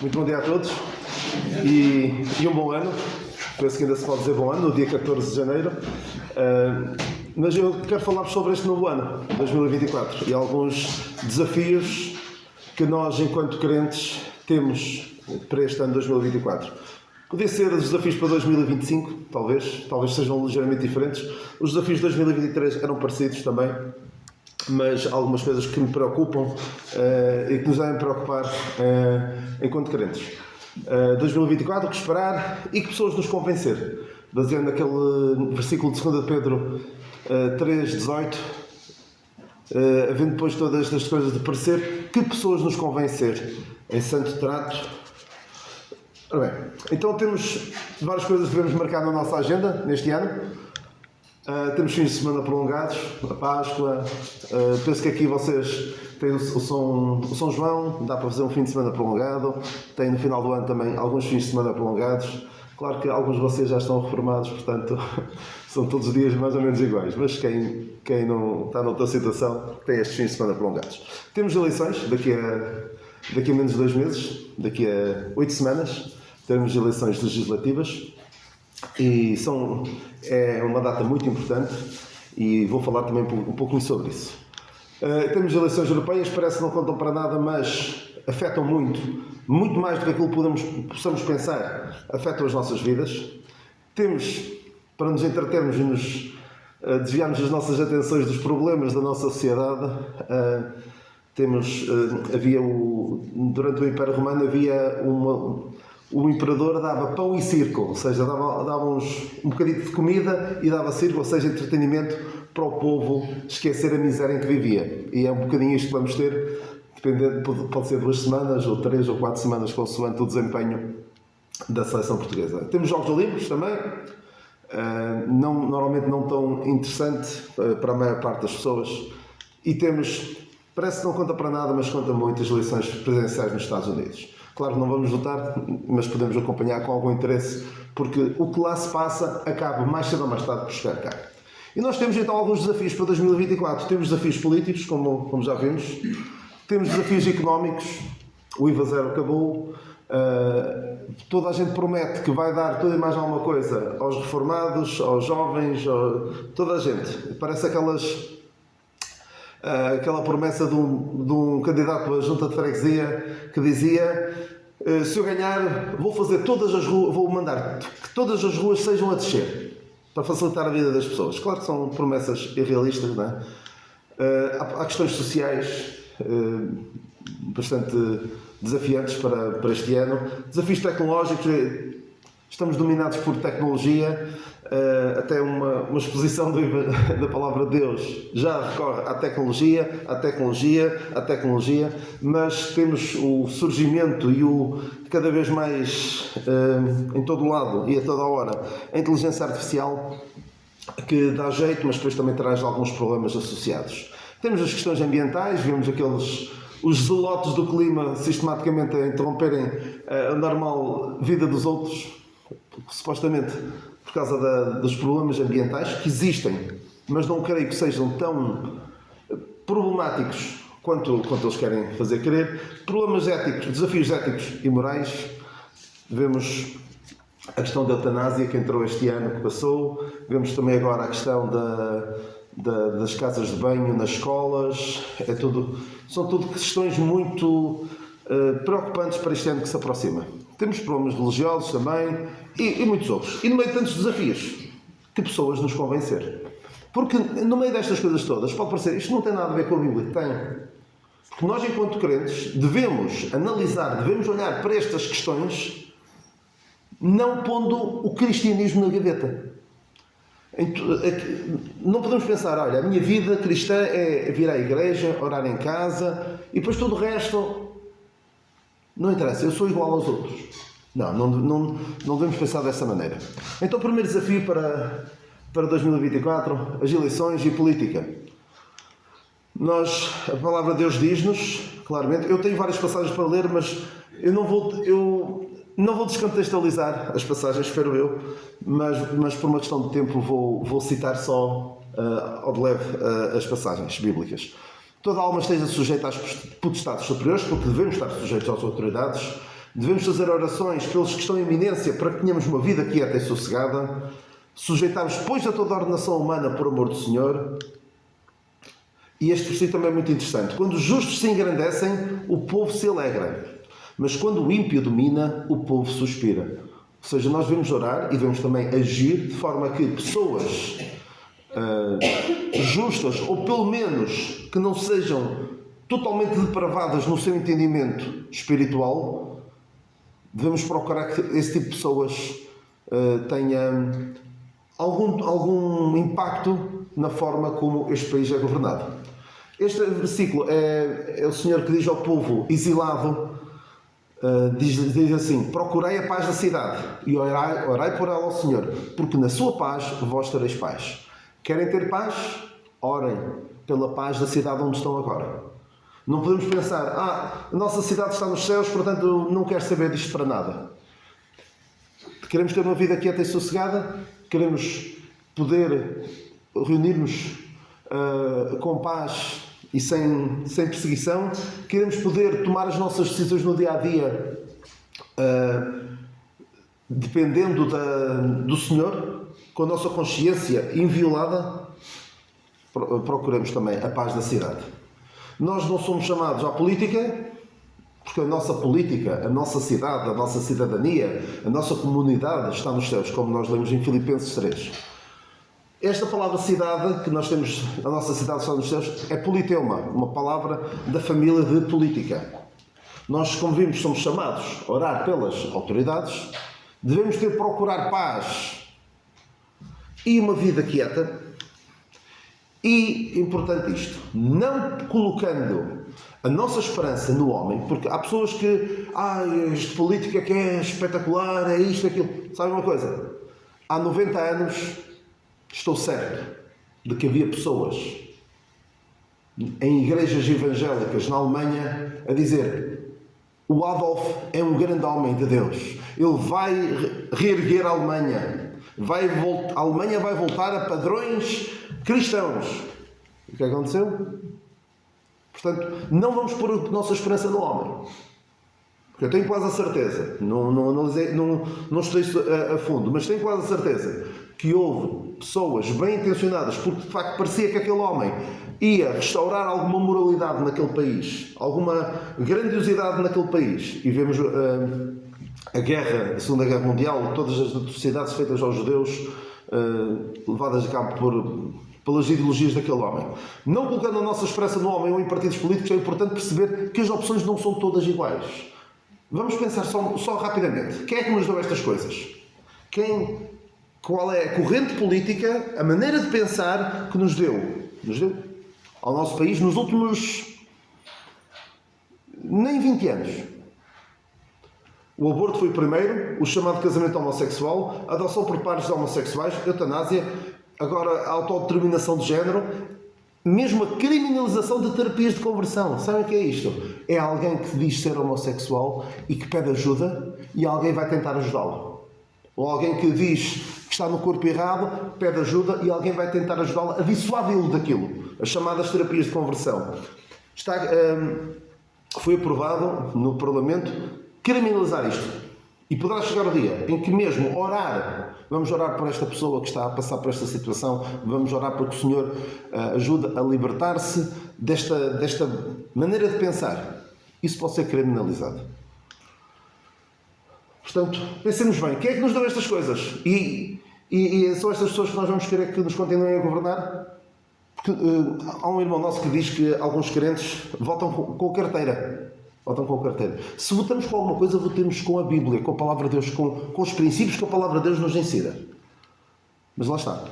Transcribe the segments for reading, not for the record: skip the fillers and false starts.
Muito bom dia a todos e um bom ano. Penso que ainda se pode dizer bom ano, no dia 14 de janeiro. Mas eu quero falar-vos sobre este novo ano, 2024, e alguns desafios que nós, enquanto crentes, temos para este ano 2024. Podia ser os desafios para 2025, talvez sejam ligeiramente diferentes. Os desafios de 2023 eram parecidos também, mas algumas coisas que me preocupam e que nos devem preocupar enquanto crentes. 2024, o que esperar e que pessoas nos convencer. Baseando naquele versículo de 2 Pedro 3,18, havendo depois todas estas coisas de parecer, que pessoas nos convencer em santo trato. Ora bem, então temos várias coisas que devemos marcar na nossa agenda neste ano. Temos fins de semana prolongados, a Páscoa, penso que aqui vocês têm o São João, dá para fazer um fim de semana prolongado, tem no final do ano também alguns fins de semana prolongados. Claro que alguns de vocês já estão reformados, portanto são todos os dias mais ou menos iguais, mas quem não está noutra situação tem estes fins de semana prolongados. Temos eleições daqui a menos de 2 meses, daqui a 8 semanas, temos eleições legislativas. E é uma data muito importante e vou falar também um pouquinho sobre isso. Temos eleições europeias, parece que não contam para nada, mas afetam muito mais do que aquilo que possamos pensar, afetam as nossas vidas. Temos, para nos entretermos e nos desviarmos as nossas atenções dos problemas da nossa sociedade, durante o Império Romano havia o imperador dava pão e circo, ou seja, dava um bocadinho de comida e dava circo, ou seja, entretenimento para o povo esquecer a miséria em que vivia. E é um bocadinho isto que vamos ter, dependendo, pode ser 2 semanas, ou 3 ou 4 semanas, consoante o desempenho da seleção portuguesa. Temos Jogos Olímpicos também, normalmente não tão interessante para a maior parte das pessoas. E temos, parece que não conta para nada, mas conta muito, as eleições presidenciais nos Estados Unidos. Claro que não vamos votar, mas podemos acompanhar com algum interesse, porque o que lá se passa acaba mais cedo ou mais tarde por chegar cá. E nós temos então alguns desafios para 2024. Temos desafios políticos, como já vimos. Temos desafios económicos. O IVA zero acabou. Toda a gente promete que vai dar tudo e mais alguma coisa aos reformados, aos jovens, toda a gente. Parece aquela promessa de um candidato à junta de freguesia que dizia: se eu ganhar, vou mandar que todas as ruas sejam a descer para facilitar a vida das pessoas. Claro que são promessas irrealistas, não é? Há questões sociais bastante desafiantes para este ano. Desafios tecnológicos. Estamos dominados por tecnologia. Até uma exposição da palavra de Deus já recorre à tecnologia, mas temos o surgimento e cada vez mais em todo o lado e a toda a hora a inteligência artificial, que dá jeito, mas depois também traz alguns problemas associados. Temos as questões ambientais, vemos os zelotes do clima sistematicamente a interromperem a normal vida dos outros, supostamente por causa dos problemas ambientais que existem, mas não creio que sejam tão problemáticos quanto eles querem fazer crer. Problemas éticos, desafios éticos e morais. Vemos a questão da eutanásia que entrou este ano, que passou. Vemos também agora a questão das casas de banho nas escolas. São tudo questões muito preocupantes para este ano que se aproxima. Temos problemas religiosos também e muitos outros. E no meio de tantos desafios, que pessoas nos convencer. Porque no meio destas coisas todas, pode parecer, isto não tem nada a ver com a Bíblia. Tem. Porque nós, enquanto crentes, devemos analisar, devemos olhar para estas questões, não pondo o cristianismo na gaveta. Não podemos pensar, olha, a minha vida cristã é vir à igreja, orar em casa, e depois tudo o resto não interessa, eu sou igual aos outros. Não devemos pensar dessa maneira. Então, o primeiro desafio para 2024, as eleições e política. A palavra de Deus diz-nos, claramente, eu tenho várias passagens para ler, mas eu não vou descontextualizar as passagens, espero eu, mas por uma questão de tempo vou citar só ao de leve as passagens bíblicas. Toda a alma esteja sujeita às potestades superiores, porque devemos estar sujeitos às autoridades. Devemos fazer orações pelos que estão em iminência para que tenhamos uma vida quieta e sossegada. Sujeitarmos, pois, a toda a ordenação humana por amor do Senhor. E este versículo também é muito interessante. Quando os justos se engrandecem, o povo se alegra. Mas quando o ímpio domina, o povo suspira. Ou seja, nós devemos orar e devemos também agir de forma que pessoas justas, ou pelo menos que não sejam totalmente depravadas no seu entendimento espiritual, devemos procurar que esse tipo de pessoas tenha algum impacto na forma como este país é governado. Este versículo é o Senhor que diz ao povo exilado, diz assim: procurei a paz da cidade e orai por ela ao Senhor, porque na sua paz vós tereis paz. Querem ter paz? Orem pela paz da cidade onde estão agora. Não podemos pensar, a nossa cidade está nos céus, portanto não quero saber disto para nada. Queremos ter uma vida quieta e sossegada, queremos poder reunir-nos com paz e sem perseguição, queremos poder tomar as nossas decisões no dia-a-dia dependendo do Senhor, com a nossa consciência inviolada. Procuremos também a paz da cidade. Nós não somos chamados à política, porque a nossa política, a nossa cidade, a nossa cidadania, a nossa comunidade está nos céus, como nós lemos em Filipenses 3. Esta palavra cidade, que nós temos, a nossa cidade está nos céus, é politeuma, uma palavra da família de política. Nós, como vimos, somos chamados a orar pelas autoridades, devemos procurar paz e uma vida quieta. E, importante isto, não colocando a nossa esperança no homem, porque há pessoas que, este político é que é espetacular, é isto, é aquilo. Sabe uma coisa? Há 90 anos, estou certo de que havia pessoas em igrejas evangélicas na Alemanha a dizer: o Adolf é um grande homem de Deus, ele vai reerguer a Alemanha, a Alemanha vai voltar a padrões cristãos. O que aconteceu? Portanto, não vamos pôr a nossa esperança no homem, porque eu tenho quase a certeza, não estudei isso a fundo, mas tenho quase a certeza que houve pessoas bem intencionadas, porque de facto parecia que aquele homem ia restaurar alguma moralidade naquele país, alguma grandiosidade naquele país. E vemos a guerra, a Segunda Guerra Mundial, todas as atrocidades feitas aos judeus, levadas a cabo pelas ideologias daquele homem. Não colocando a nossa esperança no homem ou em partidos políticos, é importante perceber que as opções não são todas iguais. Vamos pensar só rapidamente. Quem é que nos deu estas coisas? Qual é a corrente política, a maneira de pensar que nos deu ao nosso país nos últimos nem 20 anos? O aborto foi o primeiro, o chamado casamento homossexual, a adoção por pares de homossexuais, eutanásia, agora a autodeterminação de género, mesmo a criminalização de terapias de conversão. Sabem o que é isto? É alguém que diz ser homossexual e que pede ajuda e alguém vai tentar ajudá-lo. Ou alguém que diz que está no corpo errado, pede ajuda e alguém vai tentar ajudá-lo a dissuadi-lo daquilo. As chamadas terapias de conversão. Foi aprovado no Parlamento criminalizar isto. E poderá chegar o dia em que mesmo vamos orar por esta pessoa que está a passar por esta situação, vamos orar para que o Senhor ajude a libertar-se desta maneira de pensar. Isso pode ser criminalizado. Portanto, pensemos bem, quem é que nos deu estas coisas? E são estas pessoas que nós vamos querer que nos continuem a governar? Porque há um irmão nosso que diz que alguns crentes votam com carteira. Se votamos com alguma coisa, votemos com a Bíblia, com a Palavra de Deus, com os princípios que a Palavra de Deus nos ensina. Mas lá está,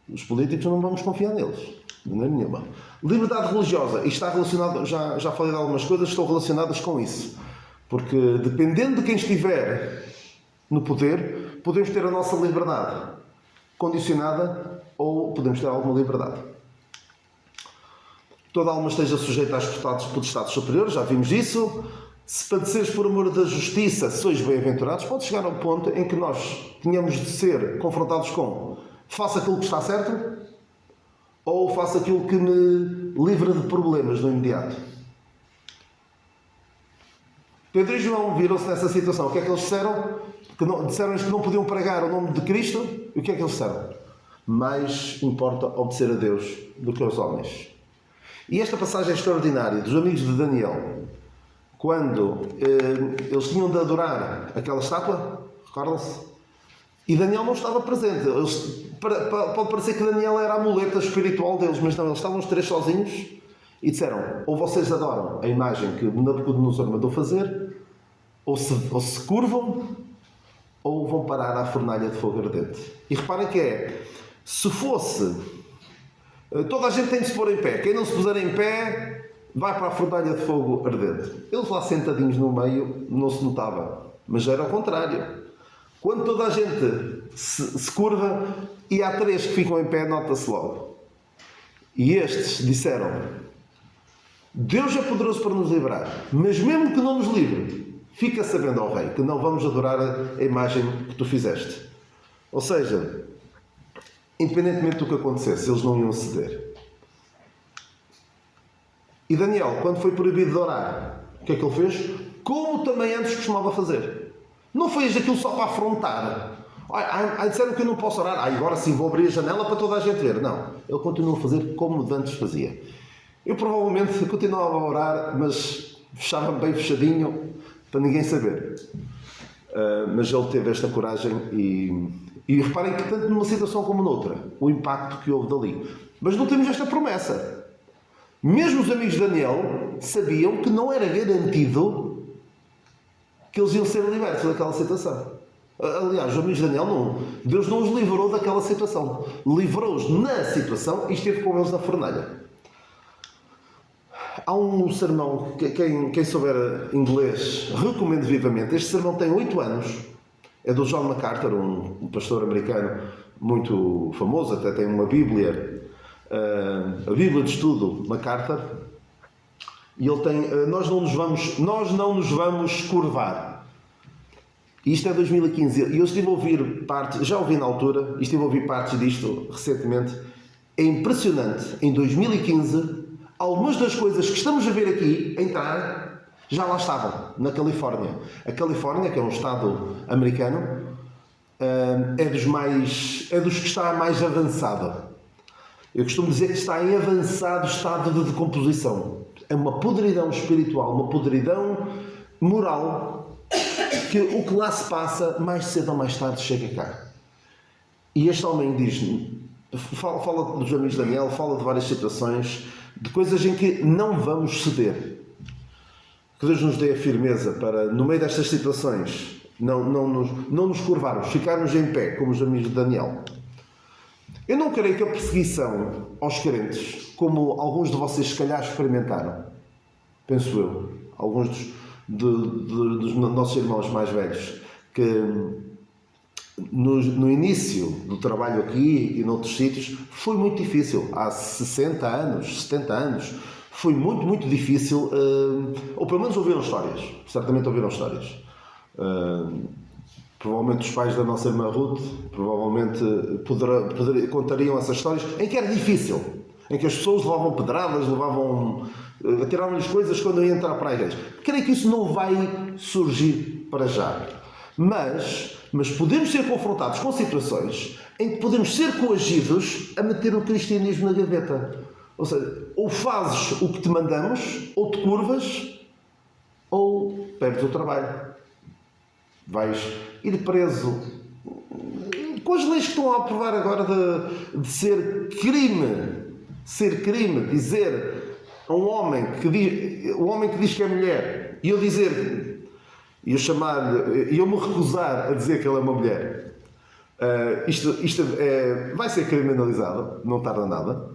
os políticos não vamos confiar neles, de maneira nenhuma. Liberdade religiosa, e está relacionado, já falei de algumas coisas que estão relacionadas com isso. Porque dependendo de quem estiver no poder, podemos ter a nossa liberdade condicionada ou podemos ter alguma liberdade. Toda alma esteja sujeita às potestades superiores, já vimos isso. Se padeceres por amor da justiça, sois bem-aventurados. Pode chegar ao ponto em que nós tenhamos de ser confrontados com: faça aquilo que está certo ou faça aquilo que me livra de problemas no imediato. Pedro e João viram-se nessa situação. O que é que eles disseram? Disseram-lhes que não podiam pregar o nome de Cristo. E o que é que eles disseram? Mais importa obedecer a Deus do que aos homens. E esta passagem é extraordinária dos amigos de Daniel, quando eles tinham de adorar aquela estátua, recordam-se? E Daniel não estava presente. Pode parecer que Daniel era a muleta espiritual deles, mas não, eles estavam os três sozinhos e disseram: ou vocês adoram a imagem que Nabucodonosor mandou fazer, ou se curvam, ou vão parar à fornalha de fogo ardente. E reparem que se fosse, toda a gente tem de se pôr em pé, quem não se puser em pé vai para a fornalha de fogo ardente. Eles lá sentadinhos no meio não se notava, mas era ao contrário. Quando toda a gente se curva e há três que ficam em pé, nota-se logo. E estes disseram: Deus é poderoso para nos livrar, mas mesmo que não nos livre, fica sabendo, ó Rei, que não vamos adorar a imagem que tu fizeste. Ou seja, independentemente do que acontecesse, eles não iam ceder. E Daniel, quando foi proibido de orar, o que é que ele fez? Como também antes costumava fazer. Não fez aquilo só para afrontar. Disseram que eu não posso orar. Agora sim vou abrir a janela para toda a gente ver. Não. Ele continua a fazer como antes fazia. Eu provavelmente continuava a orar, mas fechava-me bem fechadinho, para ninguém saber. Mas ele teve esta coragem e reparem que tanto numa situação como noutra, o impacto que houve dali. Mas não temos esta promessa. Mesmo os amigos de Daniel sabiam que não era garantido que eles iam ser libertos daquela situação. Aliás, os amigos de Daniel Deus não os livrou daquela situação. Livrou-os na situação e esteve com eles na fornalha. Há um sermão, quem souber inglês, recomendo vivamente. Este sermão tem 8 anos. É do John MacArthur, um pastor americano muito famoso, até tem uma Bíblia, a Bíblia de Estudo MacArthur. E ele tem: nós não nos vamos curvar. E isto é 2015. E eu estive a ouvir partes, já ouvi na altura, e estive a ouvir partes disto recentemente. É impressionante, em 2015, algumas das coisas que estamos a ver aqui entrar, já lá estavam, na Califórnia. A Califórnia, que é um estado americano, é dos que está mais avançado. Eu costumo dizer que está em avançado estado de decomposição. É uma podridão espiritual, uma podridão moral, que o que lá se passa, mais cedo ou mais tarde, chega cá. E este homem diz-me, fala dos amigos de Daniel, fala de várias situações, de coisas em que não vamos ceder. Que Deus nos dê a firmeza para, no meio destas situações, não nos curvarmos, ficarmos em pé, como os amigos de Daniel. Eu não creio que a perseguição aos crentes, como alguns de vocês se calhar experimentaram, penso eu, alguns dos nossos irmãos mais velhos, que no início do trabalho aqui e noutros sítios, foi muito difícil. Há 60 anos, 70 anos, foi muito, muito difícil, ou pelo menos ouviram histórias, certamente ouviram histórias. Provavelmente os pais da nossa irmã Ruth provavelmente contariam essas histórias em que era difícil, em que as pessoas levavam pedradas, atiravam-lhes coisas quando iam entrar para a igreja. Creio que isso não vai surgir para já. Mas podemos ser confrontados com situações em que podemos ser coagidos a meter o cristianismo na gaveta. Ou seja, ou fazes o que te mandamos, ou te curvas, ou perdes o trabalho. Vais ir preso. Com as leis que estão a aprovar agora de ser crime, dizer a um homem que diz que é mulher, e eu dizer, e eu me recusar a dizer que ela é uma mulher, vai ser criminalizado, não tarda nada.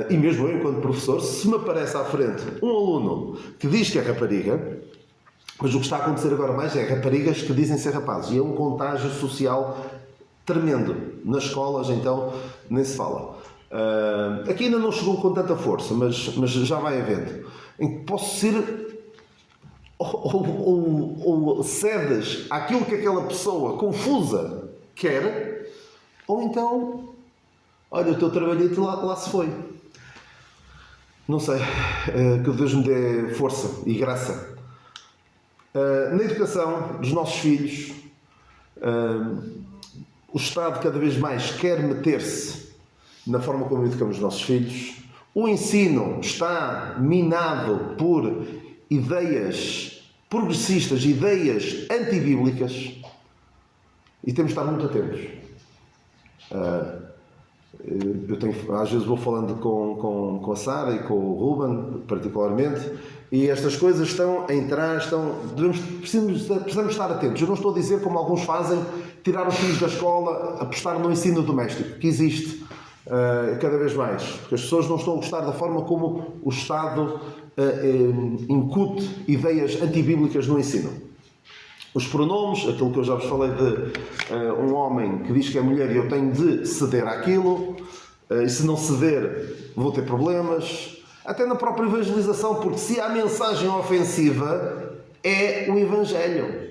E mesmo eu, enquanto professor, se me aparece à frente um aluno que diz que é rapariga, mas o que está a acontecer agora mais é raparigas que dizem ser rapazes. E é um contágio social tremendo. Nas escolas, então, nem se fala. Aqui ainda não chegou com tanta força, mas já vai havendo. Em que posso ser... Ou cedes àquilo que aquela pessoa confusa quer, ou então... Olha, o teu trabalhito lá se foi. Não sei. Que Deus me dê força e graça Na educação dos nossos filhos, o Estado cada vez mais quer meter-se na forma como educamos os nossos filhos. O ensino está minado por ideias progressistas, ideias antibíblicas, e temos de estar muito atentos. Às vezes vou falando com a Sara e com o Ruben, particularmente, e estas coisas estão a entrar, precisamos estar atentos. Eu não estou a dizer, como alguns fazem, tirar os filhos da escola, apostar no ensino doméstico, que existe cada vez mais, porque as pessoas não estão a gostar da forma como o Estado incute ideias antibíblicas no ensino. Os pronomes, aquilo que eu já vos falei de um homem que diz que é mulher e eu tenho de ceder àquilo, e se não ceder vou ter problemas. Até na própria evangelização, porque se há mensagem ofensiva, é o Evangelho.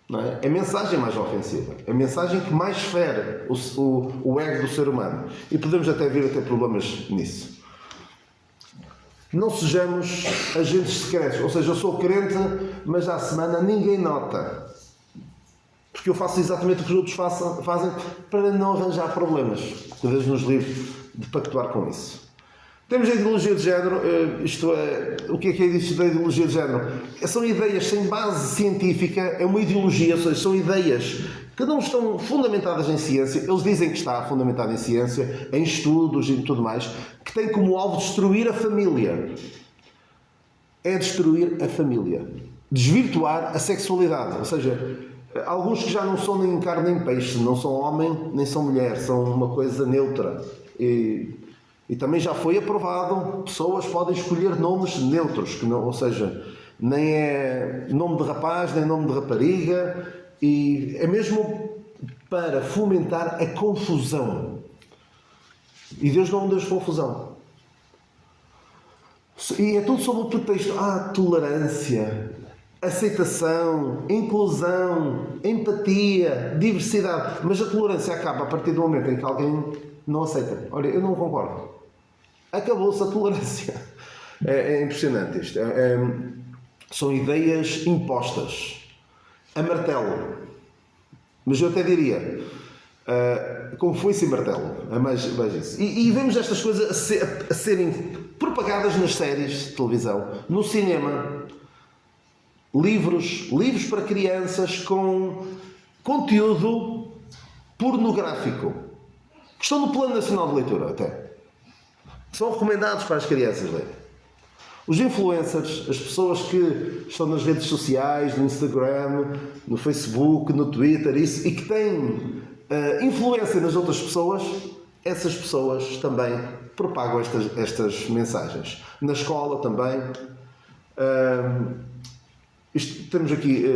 Não é? É a mensagem mais ofensiva. É a mensagem que mais fere o ego do ser humano. E podemos até vir a ter problemas nisso. Não sejamos agentes secretos. Ou seja, eu sou crente, mas à semana ninguém nota. Porque eu faço exatamente o que os outros fazem para não arranjar problemas. Que Deus nos livre de pactuar com isso. Temos a ideologia de género, isto é, o que é isto da ideologia de género? São ideias sem base científica, é uma ideologia, ou seja, são ideias que não estão fundamentadas em ciência, eles dizem que está fundamentado em ciência, em estudos e tudo mais, que tem como alvo destruir a família. É destruir a família. Desvirtuar a sexualidade, ou seja, alguns que já não são nem carne nem peixe, não são homem nem são mulher, são uma coisa neutra. E também já foi aprovado, pessoas podem escolher nomes neutros, que não, ou seja, nem é nome de rapaz, nem nome de rapariga, e é mesmo para fomentar a confusão. E Deus não é um Deus de confusão. E é tudo sob o pretexto, tolerância, aceitação, inclusão, empatia, diversidade. Mas a tolerância acaba a partir do momento em que alguém não aceita. Olha, eu não concordo. Acabou-se a tolerância. É impressionante isto. São ideias impostas. A martelo. Mas eu até diria, como foi-se martelo. É mais isso. E vemos estas coisas a serem propagadas nas séries de televisão, no cinema. Livros para crianças com conteúdo pornográfico. Que estão no Plano Nacional de Leitura, até. São recomendados para as crianças lerem. Os influencers, as pessoas que estão nas redes sociais, no Instagram, no Facebook, no Twitter, e que têm influência nas outras pessoas, essas pessoas também propagam estas mensagens. Na escola também. Temos aqui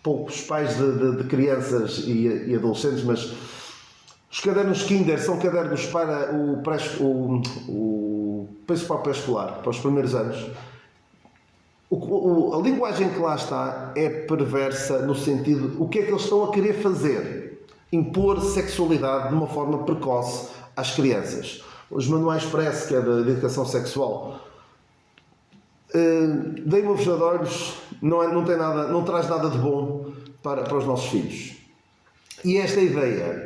poucos pais de crianças e adolescentes, mas os cadernos Kinder são cadernos para o pré-escolar, para os primeiros anos. A linguagem que lá está é perversa no sentido, o que é que eles estão a querer fazer? Impor sexualidade de uma forma precoce às crianças. Os manuais Press, que é da educação sexual, dei uma vista de olhos, não traz nada de bom para os nossos filhos. E esta ideia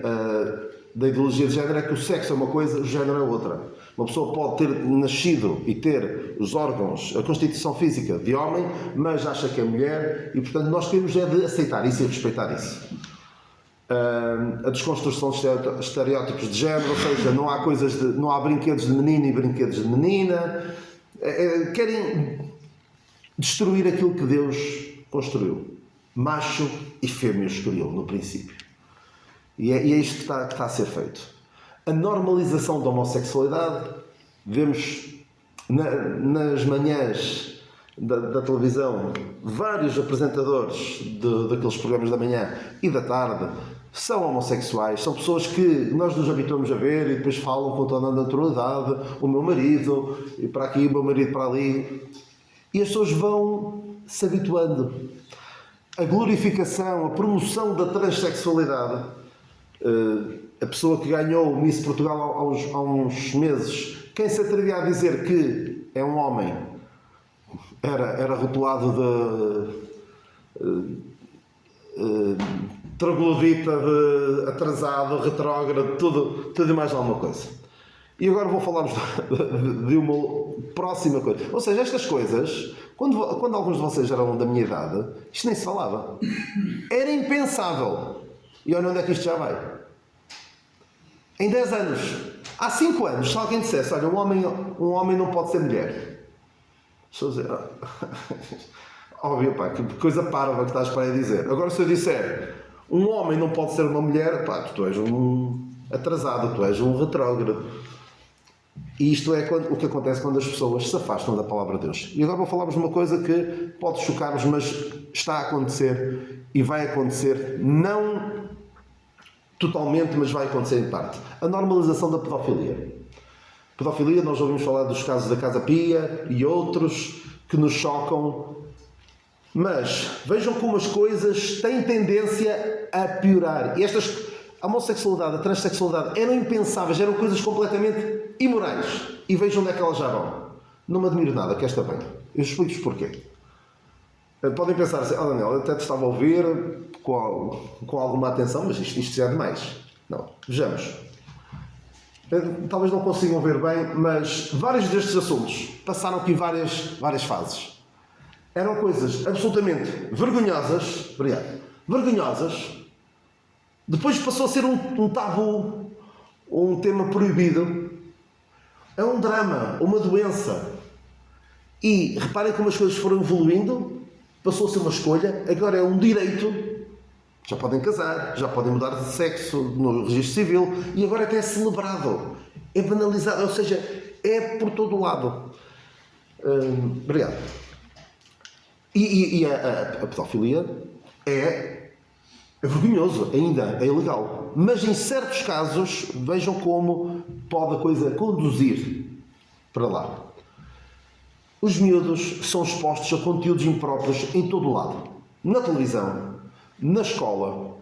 da ideologia de género é que o sexo é uma coisa, o género é outra. Uma pessoa pode ter nascido e ter os órgãos, a constituição física de homem, mas acha que é mulher e, portanto, nós queremos de aceitar isso e respeitar isso. A desconstrução de estereótipos de género, ou seja, não há brinquedos de menino e brinquedos de menina. Querem destruir aquilo que Deus construiu. Macho e fêmea os criou no princípio. E é isto que está a ser feito. A normalização da homossexualidade, vemos nas manhãs da televisão vários apresentadores daqueles programas da manhã e da tarde são homossexuais, são pessoas que nós nos habituamos a ver e depois falam com toda a naturalidade, o meu marido, e para aqui, o meu marido para ali, e as pessoas vão se habituando. A glorificação, a promoção da transexualidade. A pessoa que ganhou o Miss Portugal há uns meses, quem se atrevia a dizer que é um homem, era rotulado de troglodita, de atrasado, retrógrado, tudo e mais alguma coisa. E agora vou falar-vos de uma próxima coisa. Ou seja, estas coisas, quando alguns de vocês eram da minha idade, isto nem se falava. Era impensável. E olha onde é que isto já vai. Em 10 anos, há 5 anos, se alguém dissesse, olha, um homem não pode ser mulher. Deixa eu dizer, óbvio, pá, que coisa parva que estás para aí dizer. Agora, se eu disser, um homem não pode ser uma mulher, pá, tu és um atrasado, tu és um retrógrado. E isto é o que acontece quando as pessoas se afastam da palavra de Deus. E agora vou falar-vos de uma coisa que pode chocar-vos, mas está a acontecer e vai acontecer, não totalmente, mas vai acontecer em parte. A normalização da pedofilia. Pedofilia, nós ouvimos falar dos casos da Casa Pia e outros que nos chocam, mas vejam como as coisas têm tendência a piorar. E a homossexualidade, a transexualidade eram impensáveis, eram coisas completamente imorais. E vejam onde é que elas já vão. Não me admiro nada que esta venha. Eu explico-vos porquê. Podem pensar assim, Daniel, eu até te estava a ouvir com alguma atenção, mas isto já é demais. Não, vejamos. Talvez não consigam ver bem, mas vários destes assuntos passaram aqui várias fases. Eram coisas absolutamente vergonhosas, vergonhosas. Depois passou a ser um tabu, um tema proibido. É um drama, uma doença. E reparem como as coisas foram evoluindo. Passou a ser uma escolha, agora é um direito. Já podem casar, já podem mudar de sexo no registro civil e agora até é celebrado. É banalizado, ou seja, é por todo o lado. Obrigado. E a pedofilia é vergonhoso ainda, é ilegal. Mas em certos casos, vejam como pode a coisa conduzir para lá. Os miúdos são expostos a conteúdos impróprios em todo o lado. Na televisão, na escola,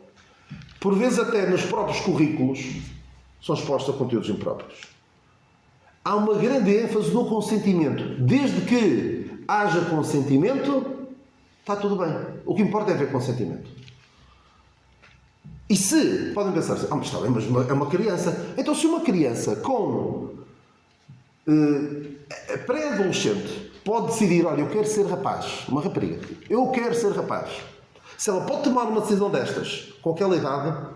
por vezes até nos próprios currículos, são expostos a conteúdos impróprios. Há uma grande ênfase no consentimento. Desde que haja consentimento, está tudo bem. O que importa é haver consentimento. E se, podem pensar assim, mas está bem, mas é uma criança. Então se uma criança com pré-adolescente pode decidir, olha, eu quero ser rapaz, uma rapariga, eu quero ser rapaz. Se ela pode tomar uma decisão destas, com aquela idade,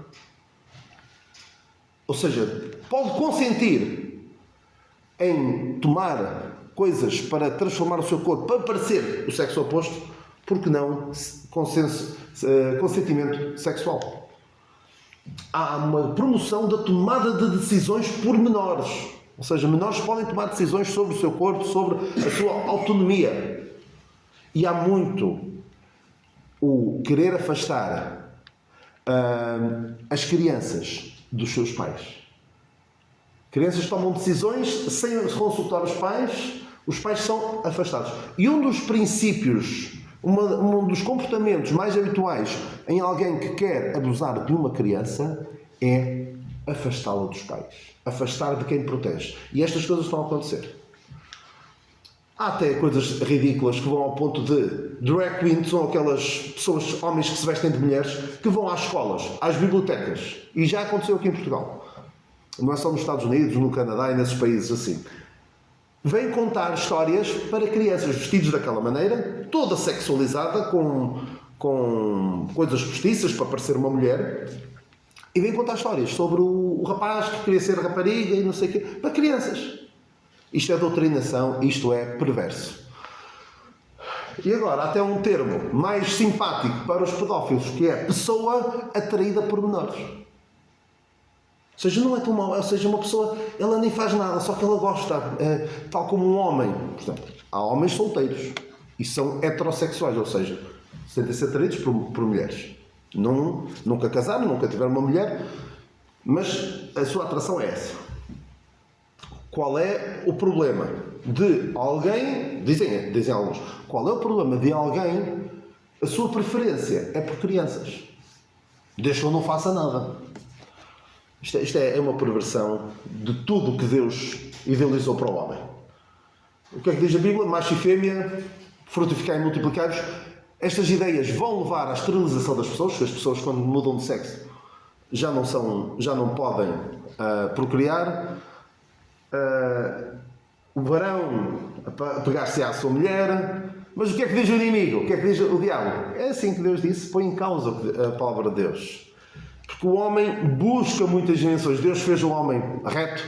ou seja, pode consentir em tomar coisas para transformar o seu corpo, para parecer o sexo oposto, porque não consentimento sexual? Há uma promoção da tomada de decisões por menores. Ou seja, menores podem tomar decisões sobre o seu corpo, sobre a sua autonomia. E há muito o querer afastar as crianças dos seus pais. Crianças tomam decisões sem consultar os pais são afastados. E um dos princípios, um dos comportamentos mais habituais em alguém que quer abusar de uma criança é afastá-la dos pais. Afastar de quem protege. E estas coisas estão a acontecer. Há até coisas ridículas que vão ao ponto de drag queens, são aquelas pessoas, homens que se vestem de mulheres, que vão às escolas, às bibliotecas. E já aconteceu aqui em Portugal. Não é só nos Estados Unidos, no Canadá e nesses países assim. Vêm contar histórias para crianças vestidas daquela maneira, toda sexualizada, com coisas postiças para parecer uma mulher, e vêm contar histórias sobre o rapaz que queria ser rapariga e não sei o quê, para crianças. Isto é doutrinação, isto é perverso. E agora, até um termo mais simpático para os pedófilos, que é pessoa atraída por menores. Ou seja, não é tão mau, ou seja, uma pessoa, ela nem faz nada, só que ela gosta, tal como um homem. Portanto, há homens solteiros e são heterossexuais, ou seja, sentem-se atraídos por mulheres. Nunca casaram, nunca tiveram uma mulher, mas a sua atração é essa. Qual é o problema de alguém, dizem alguns, qual é o problema de alguém, a sua preferência é por crianças, desde que ele não faça nada. Isto é uma perversão de tudo o que Deus idealizou para o homem. O que é que diz a Bíblia? Macho e fêmea frutificar e multiplicar-vos. Estas ideias vão levar à esterilização das pessoas. As pessoas, quando mudam de sexo, já não podem procriar. O varão pegar-se à sua mulher. Mas o que é que diz o inimigo? O que é que diz o diabo? É assim que Deus disse, põe em causa a palavra de Deus. Porque o homem busca muitas invenções. Deus fez o homem reto,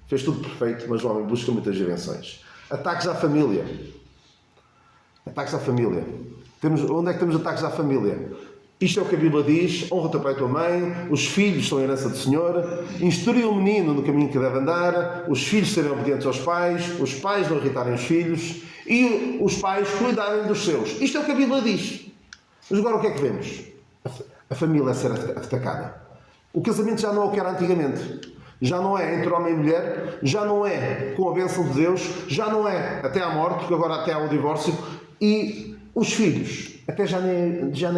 fez tudo perfeito, mas o homem busca muitas invenções. Ataques à família. Ataques à família. Onde é que temos ataques à família? Isto é o que a Bíblia diz: honra teu pai e tua mãe, os filhos são a herança do Senhor, instrui o menino no caminho que deve andar, os filhos serem obedientes aos pais, os pais não irritarem os filhos e os pais cuidarem dos seus. Isto é o que a Bíblia diz. Mas agora o que é que vemos? A família a ser atacada. O casamento já não é o que era antigamente. Já não é entre homem e mulher, já não é com a bênção de Deus, já não é até à morte, porque agora até há o divórcio. E os filhos, até já não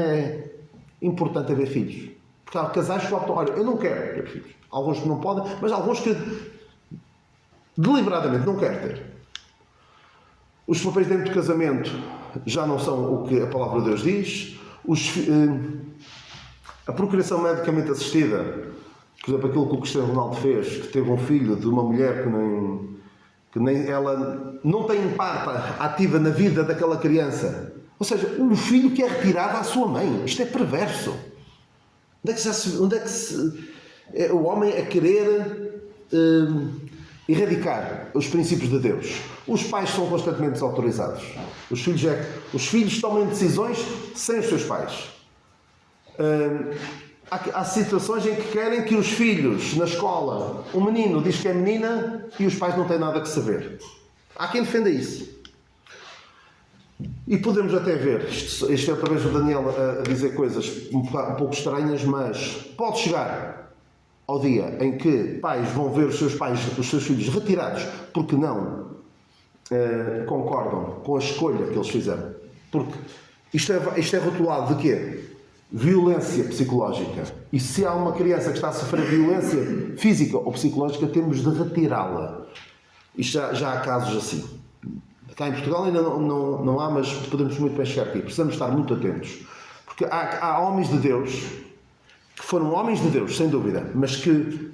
é importante haver filhos. Porque há casais que optam, olha, eu não quero ter filhos. Alguns que não podem, mas alguns que deliberadamente não querem ter. Os papéis dentro do casamento já não são o que a palavra de Deus diz. A procriação medicamente assistida, por exemplo, aquilo que o Cristiano Ronaldo fez, que teve um filho de uma mulher que nem ela não tem parte ativa na vida daquela criança. Ou seja, um filho que é retirado à sua mãe. Isto é perverso. Onde é que o homem a querer erradicar os princípios de Deus? Os pais são constantemente desautorizados. Os filhos tomam decisões sem os seus pais. Há situações em que querem que os filhos, na escola, o menino diz que é menina e os pais não têm nada que saber. Há quem defenda isso. E podemos até ver, isto é outra vez o Daniel a dizer coisas um pouco estranhas, mas pode chegar ao dia em que pais vão ver os seus filhos retirados porque não concordam com a escolha que eles fizeram. Porque isto é rotulado de quê? Violência psicológica. E se há uma criança que está a sofrer violência física ou psicológica, temos de retirá-la. Isto já há casos assim. Cá em Portugal ainda não há, mas podemos muito bem chegar aqui. Precisamos estar muito atentos. Porque há homens de Deus, que foram homens de Deus, sem dúvida, mas que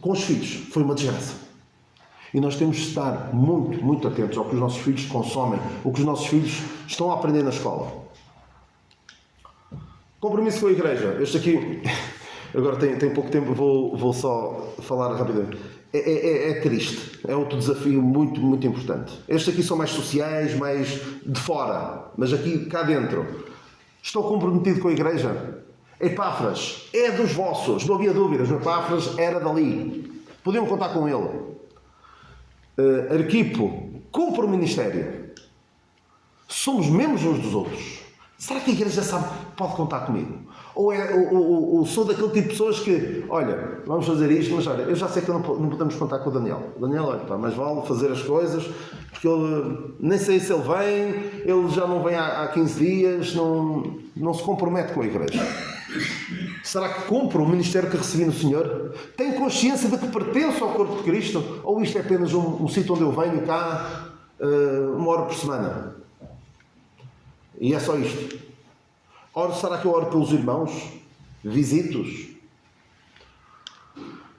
com os filhos foi uma desgraça. E nós temos de estar muito, muito atentos ao que os nossos filhos consomem, o que os nossos filhos estão a aprender na escola. Compromisso com a igreja. Este aqui, agora tem pouco tempo, vou só falar rapidamente. É triste. É outro desafio muito, muito importante. Estes aqui são mais sociais, mais de fora. Mas aqui, cá dentro. Estou comprometido com a igreja. Epáfras é dos vossos. Não havia dúvidas. O Epáfras era dali. Podiam contar com ele. Arquipo cumpre o ministério. Somos membros uns dos outros. Será que a igreja sabe que pode contar comigo? Ou sou daquele tipo de pessoas que, olha, vamos fazer isto, mas olha, eu já sei que não podemos contar com o Daniel. Daniel, olha, pá, mas vale fazer as coisas, porque ele, nem sei se ele vem, ele já não vem há 15 dias, não se compromete com a igreja. Será que cumpre o ministério que recebi no Senhor? Tem consciência de que pertenço ao corpo de Cristo? Ou isto é apenas um sítio onde eu venho cá, uma hora por semana? E é só isto. Ora, será que eu oro pelos irmãos? Visito-os?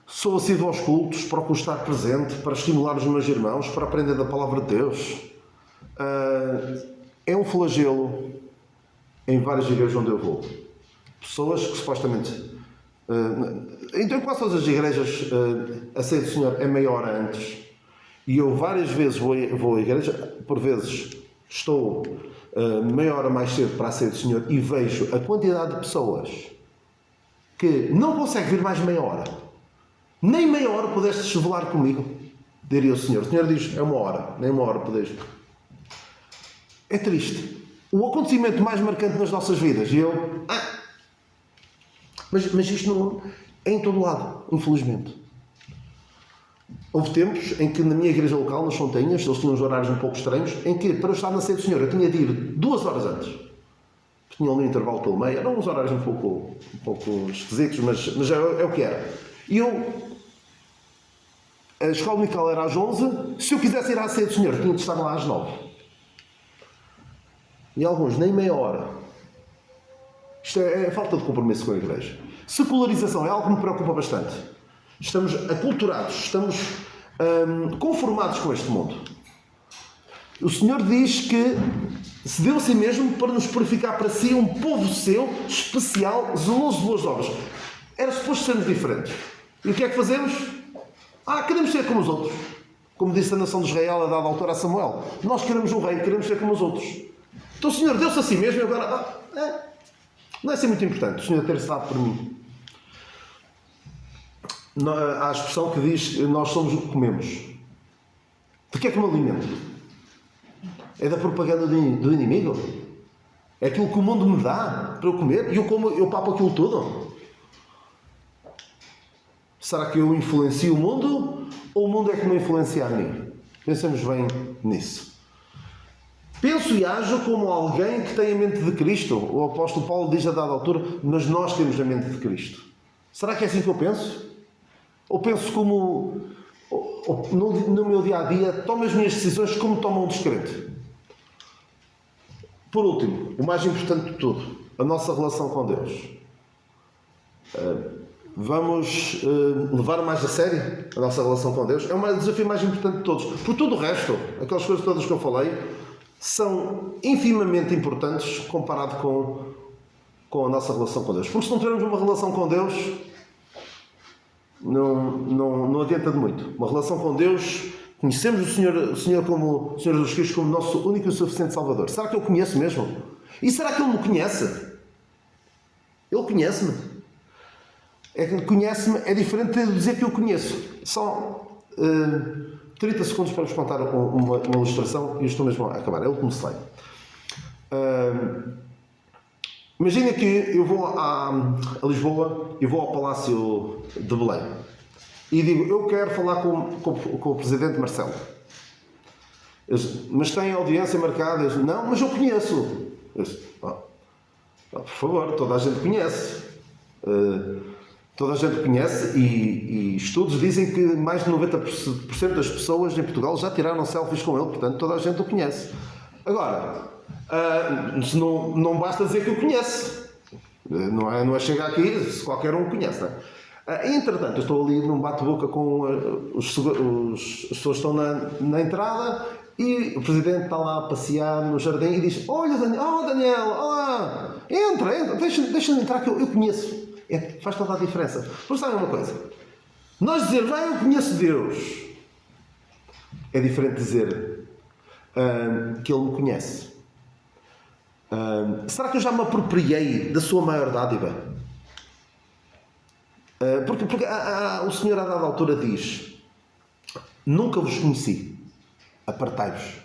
Sou assíduo aos cultos, procuro estar presente para estimular os meus irmãos, para aprender da palavra de Deus. É um flagelo em várias igrejas onde eu vou. Pessoas que supostamente... então, em quase todas as igrejas, a ceia do Senhor é meia hora antes. E eu várias vezes vou à igreja, por vezes estou meia hora mais cedo para a ceia do Senhor e vejo a quantidade de pessoas que não conseguem vir mais meia hora. Nem meia hora pudeste velar comigo, diria o Senhor. O Senhor diz, é uma hora, nem uma hora podes. É triste. O acontecimento mais marcante nas nossas vidas. E eu... Mas isto não é em todo lado, infelizmente. Houve tempos em que na minha igreja local, nas Fontainhas, eles tinham uns horários um pouco estranhos, em que para eu estar na ceia do Senhor eu tinha de ir 2 horas antes. Tinham ali um intervalo pelo meio, eram uns horários um pouco esquisitos, mas é o que era. E a escola dominical era às 11, se eu quisesse ir à ceia do Senhor tinha de estar lá às 9. E alguns nem meia hora. Isto é falta de compromisso com a Igreja. Secularização é algo que me preocupa bastante. Estamos aculturados, estamos conformados com este mundo. O Senhor diz que se deu a si mesmo para nos purificar para si um povo seu, especial, zeloso de boas obras. Era suposto sermos diferentes. E o que é que fazemos? Queremos ser como os outros. Como disse a nação de Israel a dada altura a Samuel. Nós queremos um rei, queremos ser como os outros. Então o Senhor deu-se a si mesmo e agora... Não é assim muito importante o Senhor ter-se dado por mim. Há a expressão que diz nós somos o que comemos. De que é que me alimento? É da propaganda do inimigo? É aquilo que o mundo me dá para eu comer? E eu papo aquilo tudo? Será que eu influencio o mundo? Ou o mundo é que me influencia a mim? Pensemos bem nisso. Penso e ajo como alguém que tem a mente de Cristo. O apóstolo Paulo diz a dada altura, mas nós temos a mente de Cristo. Será que é assim que eu penso? Ou penso como, no meu dia-a-dia, tomo as minhas decisões como toma um descrente? Por último, o mais importante de tudo, a nossa relação com Deus. Vamos levar mais a sério a nossa relação com Deus? É o desafio mais importante de todos. Por tudo o resto, aquelas coisas todas que eu falei, são infimamente importantes comparado com a nossa relação com Deus. Porque se não tivermos uma relação com Deus, não adianta de muito. Uma relação com Deus, conhecemos o Senhor como o Senhor Jesus Cristo como nosso único e suficiente Salvador. Será que eu conheço mesmo? E será que Ele me conhece? Ele conhece-me? É que conhece-me é diferente de dizer que eu conheço. Só 30 segundos para vos contar uma ilustração e eu estou mesmo a acabar. É o que me sai. Imagina que eu vou a Lisboa e vou ao Palácio de Belém e digo, eu quero falar com o Presidente Marcelo. Mas tem audiência marcada? Não, mas eu conheço. Por favor, toda a gente conhece. Toda a gente conhece e estudos dizem que mais de 90% das pessoas em Portugal já tiraram selfies com ele, portanto toda a gente o conhece. Agora, não basta dizer que o conhece. Não é chegar aqui se qualquer um o conhece. Não é? Entretanto, eu estou ali num bate-boca com as pessoas que estão na entrada e o Presidente está lá a passear no jardim e diz, olha Daniel, olá, entra, deixa-me entrar que eu conheço. Faz toda a diferença. Por sabem uma coisa? Nós dizermos, eu conheço Deus, é diferente de dizer que Ele me conhece. Será que eu já me apropriei da sua maior dádiva? Porque o Senhor a dada altura diz, nunca vos conheci, apartai-vos.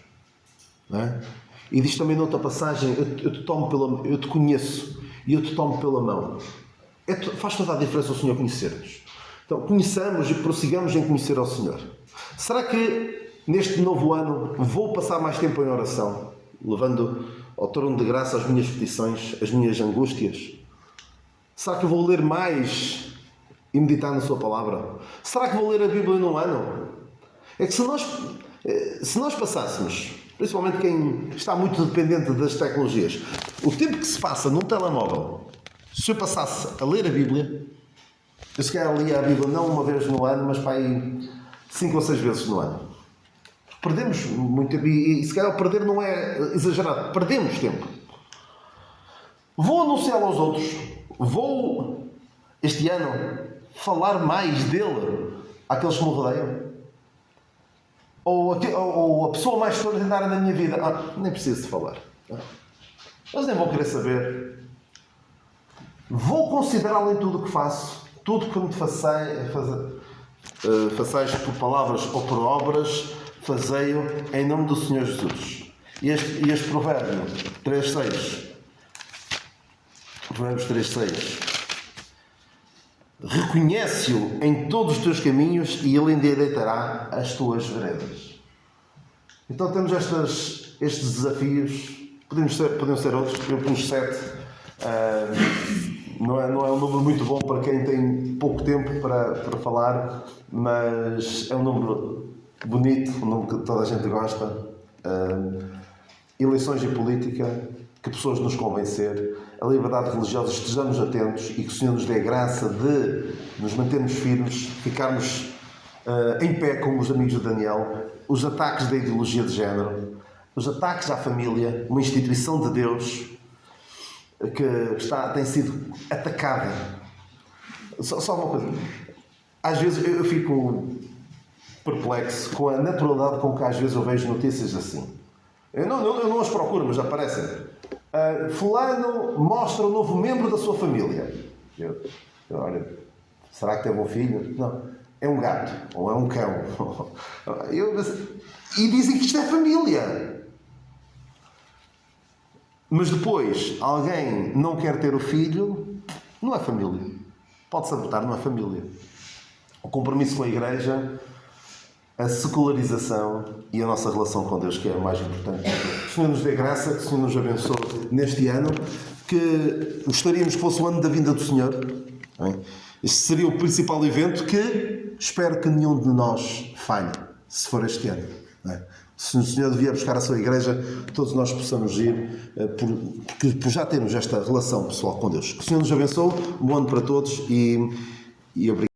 Não é? E diz também noutra passagem, eu te conheço e eu te tomo pela mão. Faz toda a diferença o Senhor conhecer-nos. Então, conheçamos e prossigamos em conhecer ao Senhor. Será que neste novo ano vou passar mais tempo em oração, levando ao trono de graça as minhas petições, as minhas angústias? Será que vou ler mais e meditar na sua palavra? Será que vou ler a Bíblia num ano? É que se nós passássemos, principalmente quem está muito dependente das tecnologias, o tempo que se passa num telemóvel, se eu passasse a ler a Bíblia, eu se calhar lia a Bíblia não uma vez no ano, mas para aí 5 ou 6 vezes no ano. Perdemos muito tempo e se calhar perder não é exagerado, perdemos tempo. Vou anunciá-lo aos outros, vou este ano falar mais dele àqueles que me rodeiam. Ou a pessoa mais extraordinária na minha vida, nem preciso de falar. Eles nem vão querer saber. Vou considerá-lo em tudo o que faço, tudo que me façais por palavras ou por obras, fazei-o em nome do Senhor Jesus. E este provérbio 3.6, Provérbios 3.6, reconhece-o em todos os teus caminhos e ele endireitará as tuas veredas. Então temos estes desafios, podem ser outros, eu pus 7. Não é um número muito bom para quem tem pouco tempo para falar, mas é um número bonito, um número que toda a gente gosta. Eleições e política, que pessoas nos convencer, a liberdade religiosa, estejamos atentos e que o Senhor nos dê a graça de nos mantermos firmes, ficarmos em pé como os amigos de Daniel, os ataques da ideologia de género, os ataques à família, uma instituição de Deus que tem sido atacada. Só uma coisa. Às vezes eu fico perplexo com a naturalidade com que às vezes eu vejo notícias assim. Eu não as procuro, mas aparecem. Fulano mostra um novo membro da sua família. Olha, será que teve um filho? Não. É um gato. Ou é um cão. E dizem que isto é família. Mas depois, alguém não quer ter o filho, não é família. Pode-se abortar, não é família. O compromisso com a Igreja, a secularização e a nossa relação com Deus, que é a mais importante. Que o Senhor nos dê graça, que o Senhor nos abençoe neste ano, que gostaríamos que fosse o ano da vinda do Senhor. Este seria o principal evento que espero que nenhum de nós falhe, se for este ano. Se o Senhor vier buscar a sua Igreja, todos nós possamos ir, por já termos esta relação pessoal com Deus. Que o Senhor nos abençoe, um bom ano para todos e obrigado.